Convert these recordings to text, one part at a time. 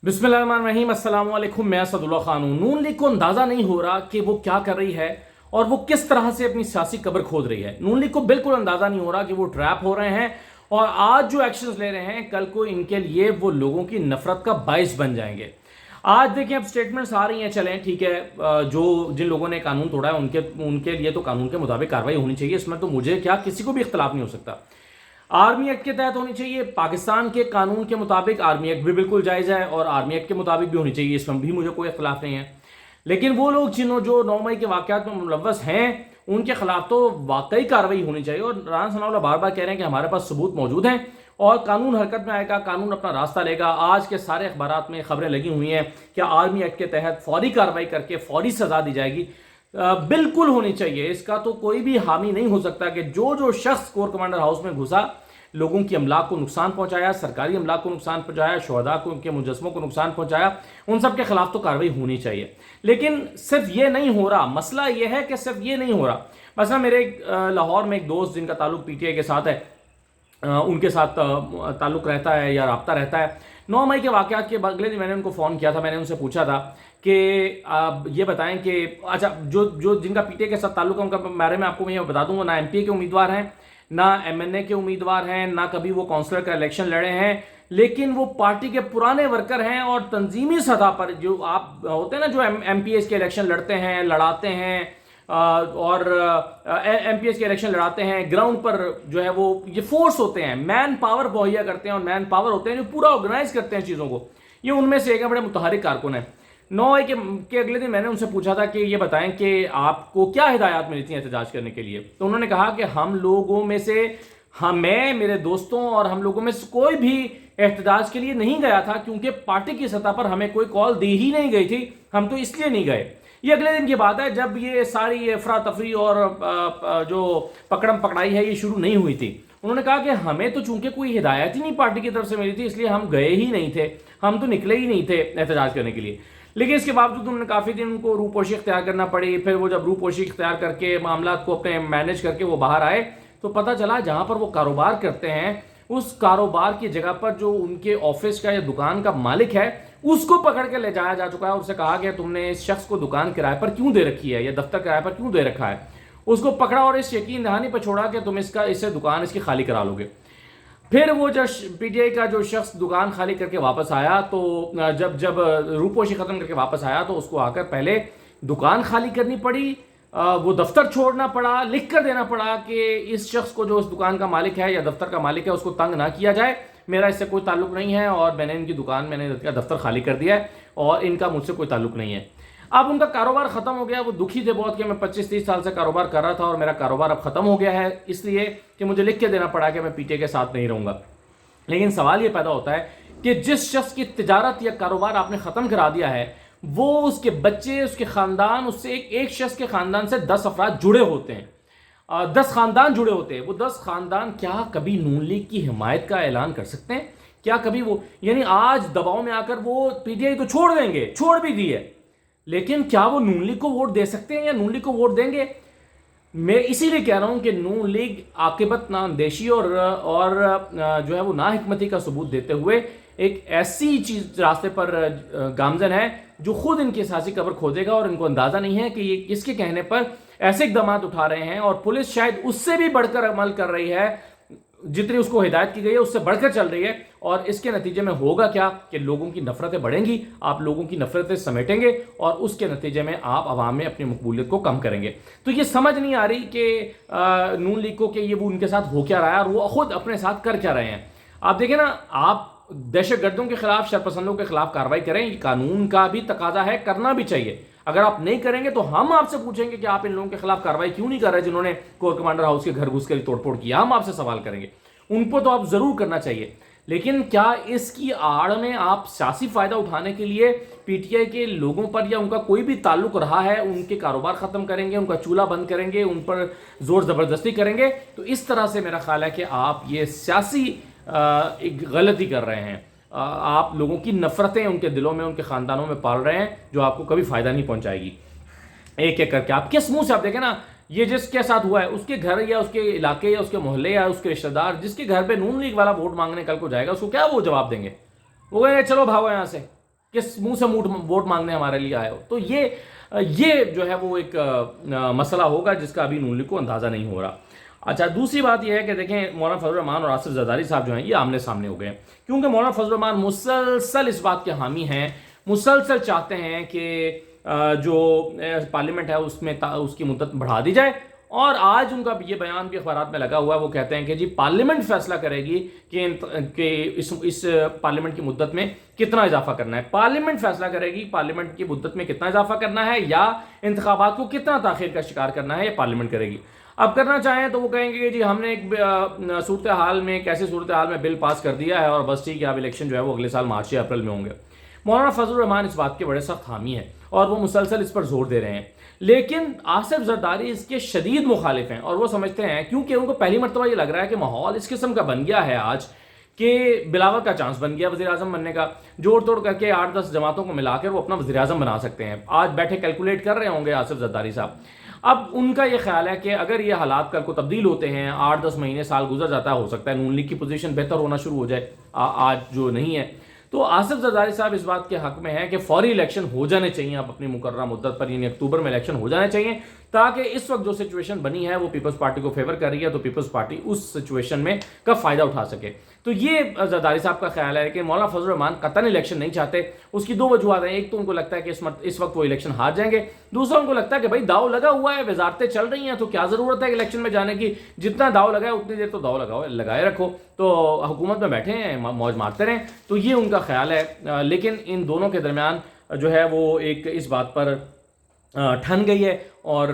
बिस्मिल्लाहिर्रहमानिर्रहीम, अस्सलाम वालेकुम। मैं असदुल्ला खान हूं। नून लीग को अंदाजा नहीं हो रहा कि वो क्या कर रही है और वो किस तरह से अपनी सियासी कब्र खोद रही है। नून लीग को बिल्कुल अंदाजा नहीं हो रहा कि वो ट्रैप हो रहे हैं और आज जो एक्शंस ले रहे हैं कल को इनके लिए वो लोगों की नफरत का बायस बन जाएंगे। आज देखिए, अब स्टेटमेंट्स आ रही हैं, चलें ठीक है, जो जिन लोगों ने कानून तोड़ा है उनके लिए तो कानून के मुताबिक कार्रवाई होनी चाहिए, इसमें तो मुझे क्या किसी को भी इख्तलाफ नहीं हो सकता। आर्मी एक्ट के तहत होनी चाहिए, पाकिस्तान के कानून के मुताबिक आर्मी एक्ट भी बिल्कुल जायज़ है और आर्मी एक्ट के मुताबिक भी होनी चाहिए, इसमें भी मुझे कोई इख्तलाफ नहीं है। लेकिन वो लोग जो 9 मई के वाक़यात में मुलव्वस हैं उनके खिलाफ तो वाकई कार्रवाई होनी चाहिए। और राना सनाउल्लाह बार बार कह रहे हैं कि हमारे पास सबूत मौजूद हैं और कानून हरकत में आएगा, कानून अपना रास्ता लेगा। आज के सारे अखबारात में खबरें लगी हुई हैं कि आर्मी एक्ट के तहत फौरी कार्रवाई करके फौरी सजा दी जाएगी। बिल्कुल होनी चाहिए, इसका तो कोई भी हामी नहीं हो सकता कि जो शख्स कोर कमांडर हाउस में घुसा, लोगों की अमलाक को नुकसान पहुंचाया, सरकारी अमलाक को नुकसान पहुंचाया, शहदा को, उनके मुजस्मों को नुकसान पहुंचाया, उन सब के खिलाफ तो कार्रवाई होनी चाहिए। लेकिन सिर्फ ये नहीं हो रहा, मसला ये है कि सिर्फ ये नहीं हो रहा। मसला मेरे लाहौर में एक दोस्त जिनका ताल्लुक पीटीआई के साथ है, उनके साथ ताल्लुक रहता है या रब्ता रहता है। 9 मई के वाक़यात के अगले दिन मैंने उनको फ़ोन किया था, मैंने उनसे पूछा था कि आप ये बताएं कि अच्छा, जो जिनका पीटीआई के साथ ताल्लुक है उनका बारे में आपको मैं ये बता दूंगा, ना एमपीए के उम्मीदवार हैं, ना एमएनए के उम्मीदवार हैं, ना कभी वो काउंसलर का इलेक्शन लड़े हैं, लेकिन वो पार्टी के पुराने वर्कर हैं और तंजीमी सतह पर जो आप होते हैं ना, जो एमपीएस के इलेक्शन लड़ते हैं, लड़ाते हैं और एमपीएस के इलेक्शन लड़ाते हैं, ग्राउंड पर जो है वो ये फोर्स होते हैं, मैन पावर मुहैया करते हैं और मैन पावर होते हैं जो पूरा ऑर्गेनाइज करते हैं चीज़ों को। ये उनमें से एक बड़े मुतहरिक कारकुन है। 9 मई के अगले दिन मैंने उनसे पूछा था कि ये बताएं कि आपको क्या हिदायत मिली थी एहतजाज करने के लिए। तो उन्होंने कहा कि हम लोगों में से, मैं, मेरे दोस्तों और हम लोगों में से कोई भी एहतजाज के लिए नहीं गया था क्योंकि पार्टी की सतह पर हमें कोई कॉल दी ही नहीं गई थी, हम तो इसलिए नहीं गए। ये अगले दिन की बात है जब ये सारी अफरा तफरी और जो पकड़म पकड़ाई है ये शुरू नहीं हुई थी। उन्होंने कहा कि हमें तो चूंकि कोई हिदायत ही नहीं पार्टी की तरफ से मिली थी, इसलिए हम गए ही नहीं थे, हम तो निकले ही नहीं थे एहतजाज करने के लिए। लेकिन इसके बावजूद उन्होंने काफ़ी दिन उनको रूपोशी इख्तियार करना पड़ी। फिर वो जब रूपोशी इख्तियार करके मामला को अपने मैनेज करके वो बाहर आए तो पता चला जहाँ पर वो कारोबार करते हैं उस कारोबार की जगह पर जो उनके ऑफिस का या दुकान का मालिक है उसको पकड़ के ले जाया जा चुका है। उससे कहा गया तुमने इस शख्स को दुकान किराए पर क्यों दे रखी है या दफ्तर किराए पर क्यों दे रखा है। उसको पकड़ा और इस यकीन दहानी पर छोड़ा कि तुम इससे दुकान इसकी खाली करा लोगे। फिर वो जब पीटीआई का जो शख्स दुकान खाली करके वापस आया तो जब रूपोशी ख़त्म करके वापस आया तो उसको आकर पहले दुकान खाली करनी पड़ी, वो दफ्तर छोड़ना पड़ा, लिख कर देना पड़ा कि इस शख्स को जो उस दुकान का मालिक है या दफ्तर का मालिक है उसको तंग ना किया जाए, मेरा इससे कोई ताल्लुक नहीं है और मैंने इनकी दुकान, मैंने दफ्तर खाली कर दिया है और इनका मुझसे कोई ताल्लुक नहीं है। अब उनका कारोबार ख़त्म हो गया। वो दुखी थे बहुत कि मैं 25-30 साल से कारोबार कर रहा था और मेरा कारोबार अब ख़त्म हो गया है, इसलिए कि मुझे लिख के देना पड़ा कि मैं पीटीआई के साथ नहीं रहूँगा। लेकिन सवाल ये पैदा होता है कि जिस शख्स की तिजारत या कारोबार आपने ख़त्म करा दिया है वो, उसके बच्चे, उसके ख़ानदान, उससे एक शख्स के ख़ानदान से 10 अफराद जुड़े होते हैं, 10 ख़ानदान जुड़े होते हैं। वो 10 ख़ानदान क्या कभी नून लीग की हिमायत का ऐलान कर सकते हैं? क्या कभी वो, यानी आज दबाव में आकर वो पीटीआई तो छोड़ देंगे, छोड़ भी दी है, लेकिन क्या वो नून लीग को वोट दे सकते हैं या नून लीग को वोट देंगे? मैं इसीलिए कह रहा हूं कि नून लीग आकिबत नाअंदेशी और जो है वो नाहिकमती का सबूत देते हुए एक ऐसी चीज रास्ते पर गामजन है जो खुद इनकी सियासी कब्र खोदेगा और इनको अंदाजा नहीं है कि ये किसके कहने पर ऐसे इकदाम उठा रहे हैं। और पुलिस शायद उससे भी बढ़कर अमल कर रही है, जितनी उसको हिदायत की गई है उससे बढ़कर चल रही है। और इसके नतीजे में होगा क्या कि लोगों की नफरतें बढ़ेंगी, आप लोगों की नफरतें समेटेंगे और उसके नतीजे में आप आवाम में अपनी मकबूलियत को कम करेंगे। तो ये समझ नहीं आ रही कि नून लीग को कि ये वो उनके साथ हो क्या रहा है और वो खुद अपने साथ कर क्या रहे हैं। आप देखें ना, आप दहशतगर्दों के खिलाफ, शरपसंदों के खिलाफ कार्रवाई करें, ये कानून का भी तकाजा है, करना भी चाहिए। अगर आप नहीं करेंगे तो हम आपसे पूछेंगे कि आप इन लोगों के खिलाफ कार्रवाई क्यों नहीं कर रहे जिन्होंने कोर कमांडर हाउस के घर घुस कर तोड़फोड़ किया। हम आपसे सवाल करेंगे, उनको तो आप जरूर करना चाहिए। लेकिन क्या इसकी आड़ में आप सियासी फायदा उठाने के लिए पीटीआई के लोगों पर या उनका कोई भी ताल्लुक रहा है उनके कारोबार खत्म करेंगे, उनका चूल्हा बंद करेंगे, उन पर जोर जबरदस्ती करेंगे? तो इस तरह से मेरा ख्याल है कि आप ये सियासी एक गलती कर रहे हैं। आप लोगों की नफरतें उनके दिलों में, उनके खानदानों में पाल रहे हैं जो आपको कभी फायदा नहीं पहुंचाएगी। एक एक करके आप किस मुंह से, आप देखें ना, ये जिसके साथ हुआ है उसके घर या उसके इलाके या उसके मोहल्ले या उसके रिश्तेदार जिसके घर पे नून लीग वाला वोट मांगने कल को जाएगा, उसको क्या वो जवाब देंगे? वो कहेंगे चलो भागो यहाँ से, किस मुंह से वोट मांगने हमारे लिए आए हो। तो ये जो है वो एक मसला होगा जिसका अभी नून लीग को अंदाज़ा नहीं हो रहा। अच्छा, दूसरी बात यह है कि देखें मौलाना फजल रहमान और आसिफ जरदारी साहब जो हैं ये आमने सामने हो गए हैं, क्योंकि मौलाना फजल रहमान मुसलसल इस बात के हामी हैं, मुसलसल चाहते हैं कि जो पार्लियामेंट है उसमें उसकी मुद्दत बढ़ा दी जाए। और आज उनका ये बयान भी अखबारात में लगा हुआ है, वो कहते हैं कि जी पार्लियामेंट फैसला करेगी कि इस पार्लियामेंट की मुद्दत में कितना इजाफा करना है। पार्लियामेंट फैसला करेगी पार्लियामेंट की मुद्दत में कितना इजाफा करना है या इंतखाबात को कितना ताखीर का शिकार करना है, ये पार्लियामेंट करेगी। अब करना चाहें तो वो कहेंगे कि जी हमने एक सूरत हाल में, एक ऐसी सूरत हाल में बिल पास कर दिया है और बस ठीक है, अब इलेक्शन जो है वो अगले साल मार्च या अप्रैल में होंगे। मौलाना फजल रहमान इस बात के बड़े सख्त हामी हैं और वो मुसलसल इस पर जोर दे रहे हैं, लेकिन आसिफ जरदारी इसके शदीद मुखालिफ हैं और वो समझते हैं, क्योंकि उनको पहली मरतबा ये लग रहा है कि माहौल इस किस्म का बन गया है आज कि बिलावल का चांस बन गया वज़ीर आज़म बनने का, जोड़ तोड़ करके 8-10 जमातों को मिलाकर वो अपना वज़ीर आज़म बना सकते हैं। आज बैठे कैलकुलेट कर रहे होंगे आसिफ जरदारी साहब। अब उनका ये ख्याल है कि अगर ये हालात कल को तब्दील होते हैं, 8-10 महीने साल गुजर जाता है, हो सकता है नून लीग की पोजीशन बेहतर होना शुरू हो जाए आज जो नहीं है। तो आसिफ जरदारी साहब इस बात के हक में है कि फौरी इलेक्शन हो जाने चाहिए अब अपनी मुकर्रर मुद्दत पर, यानी अक्टूबर में इलेक्शन हो जाने चाहिए, ताकि इस वक्त जो सिचुएशन बनी है वो पीपल्स पार्टी को फेवर कर रही है, तो पीपल्स पार्टी उस सिचुएशन में का फायदा उठा सके। तो ये जरदारी साहब का ख्याल है कि मौलाना फजल रहमान कतन इलेक्शन नहीं चाहते। उसकी दो वजूहत हैं, एक तो उनको लगता है कि इस वक्त वो इलेक्शन हार जाएंगे, दूसरा उनको लगता है कि भाई दाव लगा हुआ है, वजारतें चल रही हैं, तो क्या जरूरत है इलेक्शन में जाने की, जितना दाव लगाए उतनी देर तो दाव लगाए रखो, तो हुकूमत में बैठे हैं मौज मारते रहें। तो ये उनका ख्याल है, लेकिन इन दोनों के दरमियान जो है वो एक इस बात पर ठन गई है और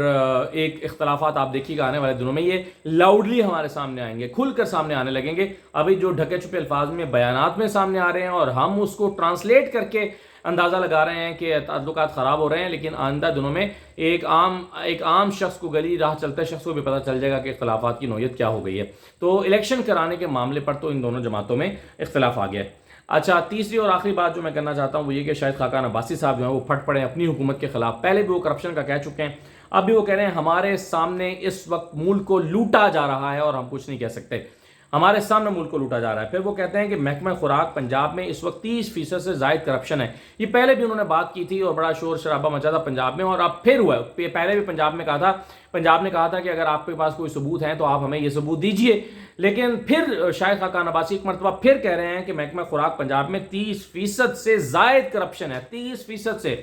एक इख्तलाफात आप देखिएगा आने वाले दिनों में ये लाउडली हमारे सामने आएंगे, खुलकर सामने आने लगेंगे। अभी जो ढके छुपे अल्फाज में बयानात में सामने आ रहे हैं और हम उसको ट्रांसलेट करके अंदाज़ा लगा रहे हैं कि ताल्लुकात ख़राब हो रहे हैं, लेकिन आइंदा दिनों में एक आम शख्स को, गली राह चलते शख्स को भी पता चल जाएगा कि इख्तलाफात की नौयत क्या हो गई है। तो इलेक्शन कराने के मामले पर तो इन दोनों जमातों में इख्तलाफ आ गया है। अच्छा, तीसरी और आखिरी बात जो मैं करना चाहता हूँ वो ये कि शायद खाकान अब्बासी साहब जो हैं वो फट पड़े अपनी हुकूमत के खिलाफ। पहले भी वो करप्शन का कह चुके हैं, अब भी वो कह रहे हैं हमारे सामने इस वक्त मुल्क को लूटा जा रहा है और हम कुछ नहीं कह सकते, हमारे सामने मुल्क को लूटा जा रहा है। फिर वो कहते हैं कि महकमा खुराक पंजाब में इस वक्त 30% से ज़ायद करप्शन है। ये पहले भी उन्होंने बात की थी और बड़ा शोर शराबा मचा था पंजाब में, और अब फिर हुआ है। पहले भी पंजाब ने कहा था कि अगर आपके पास कोई सबूत हैं तो आप हमें ये सबूत दीजिए, लेकिन फिर शायद खाकान अब्बासी एक मरतबा फिर कह रहे हैं कि महकमा खुराक पंजाब में 30% से ज़ायद करप्शन है। 30% से,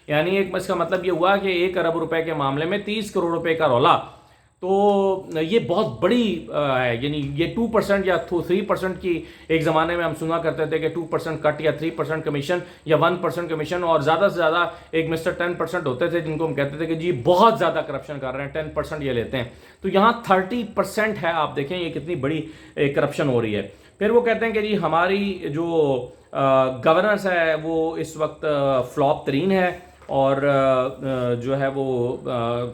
यानी एक इसका मतलब ये हुआ कि 1 अरब रुपए के मामले में 30 करोड़ रुपए का रौला। तो ये बहुत बड़ी है, यानी ये 2% या 3% की एक ज़माने में हम सुना करते थे कि 2% कट या 3% कमीशन या 1% कमीशन, और ज़्यादा से ज़्यादा एक मिस्टर 10% होते थे जिनको हम कहते थे कि जी बहुत ज़्यादा करप्शन कर रहे हैं, 10% ये लेते हैं। तो यहाँ 30% है, आप देखें ये कितनी बड़ी करप्शन हो रही है। फिर वो कहते हैं कि जी हमारी जो गवर्नेंस है वो इस वक्त फ्लॉप तरीन है और जो है वो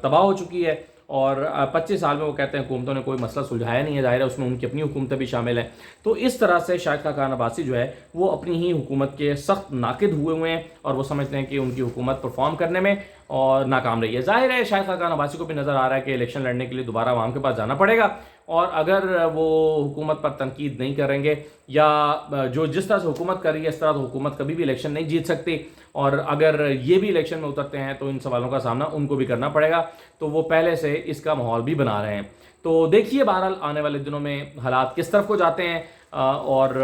तबाह हो चुकी है, और 25 साल में वो कहते हैं हुकूमतों ने कोई मसला सुलझाया नहीं है। ज़ाहिर है उसमें उनकी अपनी हुकूमतें भी शामिल हैं। तो इस तरह से शाहिद खाकान अब्बासी जो है वो अपनी ही हुकूमत के सख्त नाकिद हुए हैं और वो समझते हैं कि उनकी हुकूमत परफॉर्म करने में और नाकाम रही है। ज़ाहिर है शाहिद खाकान अब्बासी को भी नज़र आ रहा है कि इलेक्शन लड़ने के लिए दोबारा आवाम के पास जाना पड़ेगा, और अगर वो हुकूमत पर तनकीद नहीं करेंगे या जो जिस तरह से हुकूमत कर रही है इस तरह से हुकूमत कभी भी इलेक्शन नहीं जीत सकती, और अगर ये भी इलेक्शन में उतरते हैं तो इन सवालों का सामना उनको भी करना पड़ेगा। तो वो पहले से इसका माहौल भी बना रहे हैं। तो देखिए बहरहाल आने वाले दिनों में हालात किस तरफ को जाते हैं, और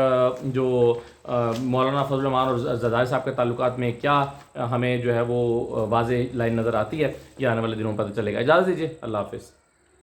जो मौलाना फजल रहमान और जरदारी साहब के ताल्लुकात में क्या हमें जो है वो वाज़ेह लाइन नज़र आती है, ये आने वाले दिनों में पता चलेगा। इजाज़त दीजिए, अल्लाह हाफ़िज़।